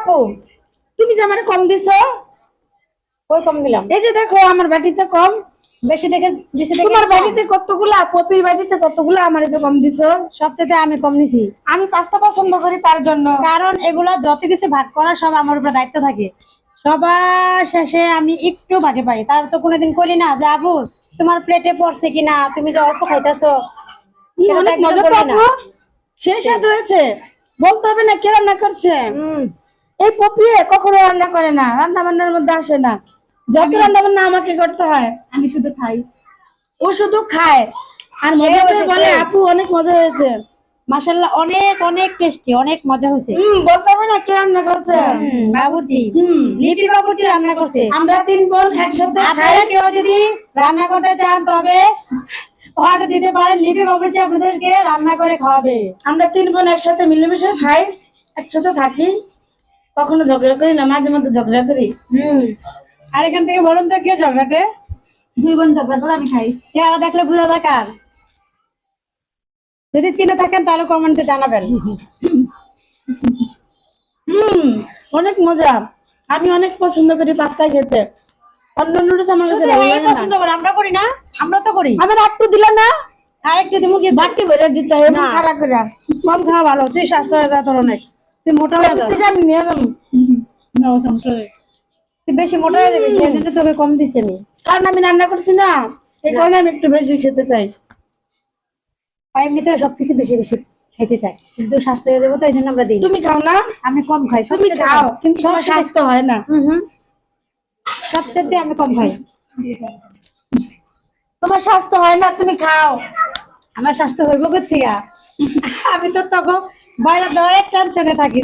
আপু, তুমি যে আমার কম দিছো, কই কম দিলাম? এই যে দেখো আমার বাটিতে কম। বেশি দেখে দিছি দেখে তোমার কম। বাড়িতে কতগুলা, পপির বাড়িতে কতগুলা, আমার এই যে কম দিছো। সবচেয়ে আমি কম নিছি, আমি পাস্তা পছন্দ করি তার জন্য। কারণ এগুলা যত কিছু ভাগ করা সব আমার উপর দায়িত্ব থাকে। সবার শেষে আমি একটু ভাগে পাই, তার তো কোনোদিন করি না যে আপু তোমার প্লেটে পড়ছে কিনা, তুমি যে অল্প খাইতেছো সেটা তো অনেক একদিনও মজা তো বলি না। আপু, সেই স্বাদ হয়েছে। বলতে হবে না কে রান্না করছে। হুম। এই পপি কখনো রান্না করে না, রান্না বান্নার মধ্যে আসে না। যত রান্না বান্না আমাকে করতে হয়। আমি শুধু খাই। ও শুধু খায় আর সে মজা করে হয়েছে, বলে সে। আপু অনেক মজা হয়েছে। মাশাআল্লাহ, অনেক অনেক টেস্টি, অনেক মজা হয়েছে। বলতে হবে না কে রান্না করছে। বাবুর্চি, হুম। লিপি বাবুর্চি রান্না করছে। আমরা 3 বোন একসাথে খাই। আপনারা কেউ যদি রান্না করতে চান তবে অর্ডার দিতে পারেন, লিপি বাবুর্চি আপনাদেরকে রান্না করে খাওয়াবে। আমরা 3 বোন একসাথে মিলেমিশে খাই, একসাথে থাকি, কখনো ঝগড়া করি না, মাঝে মধ্যে ঝগড়া করি। আর এখান থেকে বলুন তো কে ঝগড়াটে? 2 বোন ঝগড়া করে আমি খাই। চেহারা দেখলে বোঝা যায় কার। যদি চিনে থাকেন তাহলে কমেন্টে জানাবেন। অনেক মজা। আমি অনেক পছন্দ করি পাস্তা খেতে। অন্য নুডলস আমার কাছে শুধু ভালো এই লাগে না। পছন্দ করে, আমরা করি না? আমরা তো করি। আমার একটু দিলা না, আর একটু দিমু কি? বাটি ভরে দিতে হয় না। খারাপ করে। কম খাওয়া ভালো, তুই স্বাস্থ্য হয়ে যা তোর অনেক। তুই মোটা হয়ে এর যা। থেকে আমি নিয়ে যাবো। তুই বেশি মোটা হয়ে যাবি, সেই জন্য তোকে কম দিছি আমি। কারণ আমি রান্না করছি না, এই কারণে আমি একটু বেশি খেতে চাই। আর এমনিতে সবকিছু বেশি বেশি খেতে চাই, কিন্তু স্বাস্থ্য হয়ে যাবো তো এই জন্য আমরা দিই। তুমি খাও না? আমি কম খাই, তুমি সবচেয়ে খাও কম। কিন্তু তোমার সবচেয়ে- স্বাস্থ্য হয় না। সবচেয়ে আমি কম খাই। তোমার স্বাস্থ্য হয় না, তুমি খাও। আমার স্বাস্থ্য হইব কোথেকে? আমি তো তখন বাইরে দৌড়ের টেনশনে থাকি